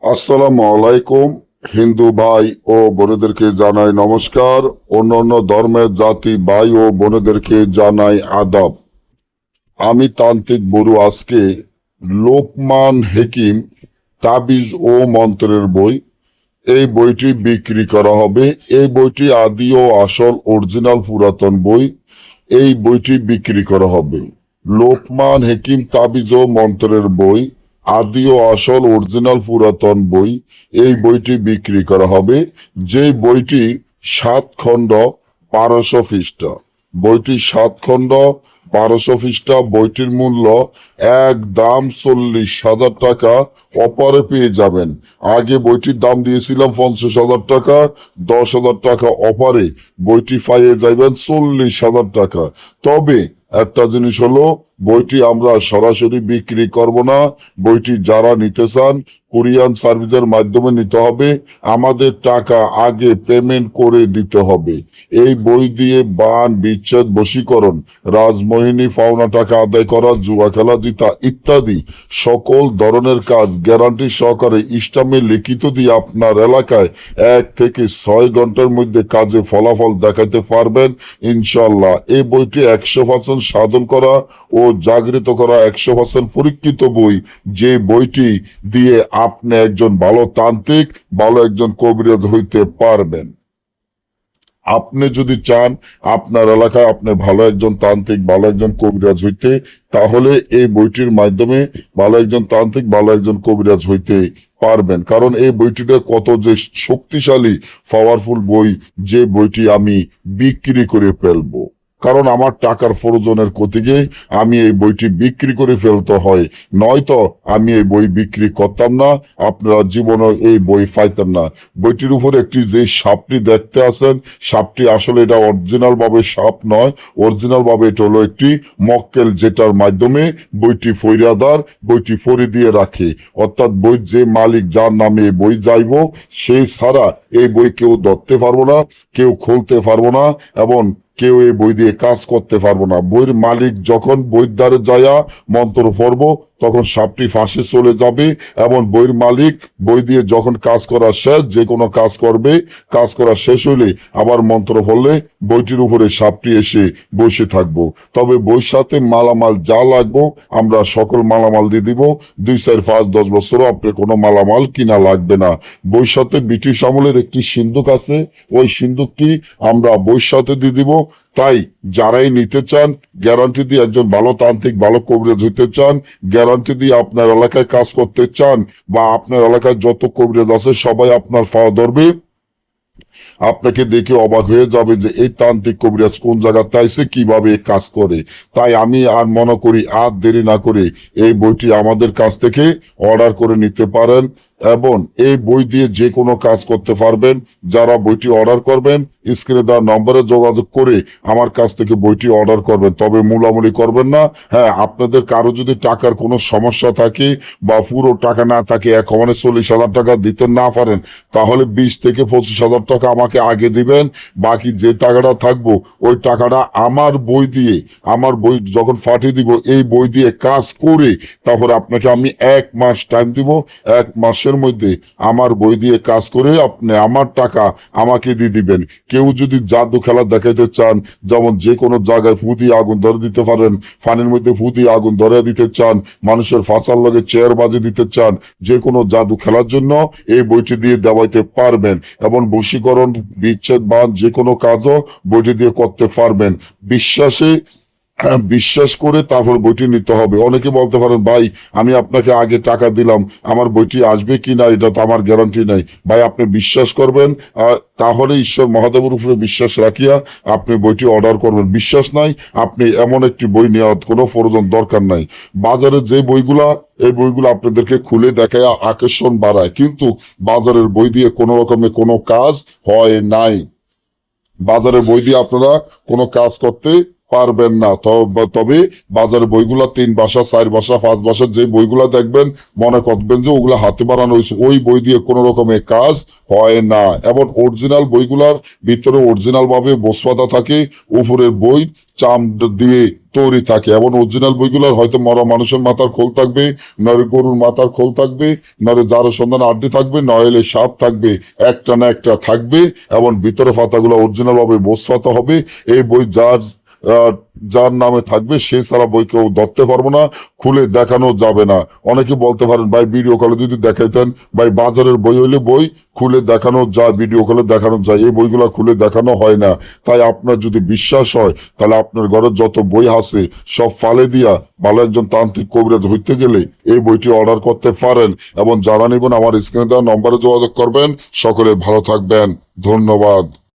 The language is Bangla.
আসসালামু আলাইকুম। হিন্দু ভাই ও বোনেদেরকে জানাই নমস্কার। অন্যান্য ধর্মের জাতি ভাই ও বোনেদেরকে জানাই আদাব। আমি তান্ত্রিক বড়ু। আজকে লোকমান হেকিম তাবিজ ও মন্ত্রের বই, এই বইটি বিক্রি করা হবে। এই বইটি আদি ও আসল অরিজিনাল পুরাতন বই। এই বইটি বিক্রি করা হবে। লোকমান হেকিম তাবিজ ও মন্ত্রের বই, আদি ও আসল অরিজিনাল পুরাতন বই। এই বইটি বিক্রি করা হবে। যে বইটি 7 খণ্ড 1200 পৃষ্ঠা। বইটি 7 খণ্ড 1200 পৃষ্ঠা। বইটির মূল্য একদম 40,000 টাকা। অপারে পেয়ে যাবেন। আগে বইটির দাম দিয়েছিলাম 50,000 টাকা। 10,000 টাকা অপারে বইটি পাইয়ে যাবেন 40,000 টাকা। তবে একটা জিনিস হলো, বইটি আমরা সরাসরি বিক্রি করব না। বইটি যারা নিতে চান কুরিয়ান সার্ভিসের মাধ্যমে নিতে হবে। আমাদের টাকা আগে পেমেন্ট করে দিতে হবে। এই বই দিয়ে বান বিচ্ছেদ, বশীকরণ, রাজমোহিনী, পাওনা টাকা আদায় করা, জুয়া খেলা জিতা ইত্যাদি সকল ধরনের কাজ গ্যারান্টি সহকারে ইসলামে লিখিত দিয়ে আপনার এলাকায় 1 থেকে 6 ঘন্টার মধ্যে কাজে ফলাফল দেখাতে পারবেন ইনশাল্লাহ। এই বইটি 100% সাধন করা ও জাগৃত করা 100% পরীক্ষিত বই। যে বইটি দিয়ে আপনি একজন ভালো তান্ত্রিক, ভালো একজন কবিরাজ হইতে পারবেন। আপনি যদি চান আপনার এলাকায় আপনি ভালো একজন তান্ত্রিক, ভালো একজন কবিরাজ হইতে, তাহলে এই বইটির মাধ্যমে ভালো একজন তান্ত্রিক, ভালো একজন কবিরাজ হইতে পারবেন। কারণ এই বইটিটা কত যে শক্তিশালী, পাওয়ারফুল বই, যে বইটি আমি বিক্রি করে ফেলবো। কারণ আমার টাকার প্রয়োজনের ক্ষতিকে আমি এই বইটি বিক্রি করে ফেলতে হয়, নয়তো আমি এই বই বিক্রি করতাম না। আপনারা জীবনে এই বই পাইতেন না। বইটির উপরে একটি যে সাপটি দেখতে আছেন, সাপটি আসলে এটা অরিজিনাল ভাবে সাপ নয়। অরিজিনাল ভাবে এটা হলো একটি মক্কেল, যেটার মাধ্যমে বইটি ফৈরাদার বইটি ফরি দিয়ে রাখে। অর্থাৎ বই যে মালিক, যার নামে এই বই যাইব, সে ছাড়া এই বই কেউ ধরতে পারবো না, কেউ খুলতে পারবো না, এবং কেউ এই বই দিয়ে কাজ করতে পারবো না। বইয়ের মালিক যখন বইয়ের দ্বারে যায়া মন্ত্র পড়ব, তখন সাপটি ফাঁসে চলে যাবে, এবং বইয়ের মালিক বই দিয়ে যখন কাজ করা শেষ, যে কোনো কাজ করবে, কাজ করা শেষ হইলে আবার মন্ত্র পড়লে বইটির উপরে সাপটি এসে বসে থাকবো। তবে বইয়ের সাথে মালামাল যা লাগবো আমরা সকল মালামাল দিয়ে দিব। 2, 4, 5, 10 বছরও আপনি কোনো মালামাল কিনা লাগবে না। বইয়ের সাথে ব্রিটিশ আমলের একটি সিন্দুক আছে, ওই সিন্দুকটি আমরা বইয়ের সাথে দিয়ে দিব। তাই যারাই নিতে চান, গ্যারান্টি দিয়ে একজন ভালো তান্ত্রিক, ভালো কবিরাজ হইতে চান, গ্যারান্টি দিয়ে আপনার এলাকায় কাজ করতে চান, বা আপনার এলাকায় যত কবিরাজ আছে সবাই আপনার পাওয়া ধরবে, আপনাকে দেখে অবাক হয়ে যাবে যে এই তান্ত্রিক কবিরাজ কোন জায়গাতে আইছে, কিভাবে কাজ করে। তাই আমি আর মনে করি আর দেরি না করে এই বইটি আমাদের কাছ থেকে অর্ডার করে নিতে পারেন, এবং এই বই দিয়ে যে কোনো কাজ করতে পারবেন। যারা বইটি অর্ডার করবেন, স্ক্রিনে দেওয়া নম্বরে যোগাযোগ করে আমার কাছ থেকে বইটি অর্ডার করবেন। তবে মূলামূলি করবেন না। হ্যাঁ, আপনাদের কারো যদি টাকার কোনো সমস্যা থাকে, বা পুরো টাকা না থাকে, এক 40,000 টাকা দিতে না পারেন, তাহলে 20 থেকে 25,000 টাকা আমাকে আগে দিবেন। বাকি যে টাকাটা থাকবো, ওই টাকাটা আমার বই দিয়ে, আমার বই যখন পাঠিয়ে দিব, এই বই দিয়ে কাজ করে তারপরে আপনাকে আমি 1 মাস টাইম দিব। 1 মাসের মধ্যে আমার বই দিয়ে কাজ করে আপনি আমার টাকা আমাকে দিয়ে দিবেন। কেউ যদি জাদু খেলা দেখাইতে চান, যেমন যে কোনো জায়গায় ফু দিয়ে আগুন ধরে দিতে পারেন, পানির মধ্যে ফু দিয়ে আগুন ধরে দিতে চান, মানুষের ফাঁসার লগে চেয়ার বাজে দিতে চান, যে কোনো জাদু খেলার জন্য এই বইটি দিয়ে দেওয়াইতে পারবেন। এবং বশীকরণ, বিচ্ছেদ, বান, যে কোনো কাজও বইটি দিয়ে করতে পারবেন। বিশ্বাস করে তারপর বইটি নিতে হবে। অনেকে বলতে পারেন, ভাই আমি আপনাকে আগে টাকা দিলাম, আমার বইটি আসবে কি না এটা তো আমার গ্যারান্টি নাই। ভাই আপনি বিশ্বাস করবেন, তাহলে ঈশ্বর মহাদেবের উপরে বিশ্বাস রাখিয়া আপনি বইটি অর্ডার করবেন। বিশ্বাস নাই, আপনি এমন একটি বই নেওয়ার কোনো প্রয়োজন দরকার নাই। বাজারে যে বইগুলা, এই বইগুলো আপনাদেরকে খুলে দেখায় আকর্ষণ বাড়ায়, কিন্তু বাজারের বই দিয়ে কোনো রকমের কোনো কাজ হয় নাই। বাজারের বই দিয়ে আপনারা কোনো কাজ করতে পারবেন না। তবে বাজারে বইগুলা 3 ভাষা 4 ভাষা 5 ভাষা যে বইগুলা দেখবেন মনে করবেন যে ওগুলা হাতে বানানো হয়েছে, ওই বই দিয়ে কোনো রকমের কাজ হয় না। এবং অরিজিনাল বইগুলার ভিতরে অরিজিনাল ভাবে বসপাতা থাকে, উপরের বই চাম দিয়ে তৈরি থাকে। এবং অরিজিনাল বইগুলোর হয়তো মরা মানুষের মাথার খোল থাকবে, নয় গরুর মাথার খোল থাকবে, নয় যার সন্ধান আড্ডি থাকবে, নইলে সাপ থাকবে, একটা না একটা থাকবে। এবং ভিতরে পাতাগুলো অরিজিনাল ভাবে বসপাতা হবে। এই বই যার নামে থাকবে সে ছাড়া বই কেউ ধরতে পারবো না, খুলে দেখানো যাবে না। অনেকে বলতে পারেন ভাই ভিডিও কলে যদি দেখাইতেন, ভাই বাজারের বই হইলে বই খুলে দেখানো যায়, ভিডিও কলে দেখানো যায়, এই বইগুলা খুলে দেখানো হয় না। তাই আপনার যদি বিশ্বাস হয় তাহলে আপনার ঘরের যত বই আছে সব ফালে দিয়া ভালো একজন তান্ত্রিক কবিরাজ হইতে গেলে এই বইটি অর্ডার করতে পারেন। এবং যারা নেবেন আমার স্ক্রিনে দেওয়া নম্বরে যোগাযোগ করবেন। সকলে ভালো থাকবেন, ধন্যবাদ।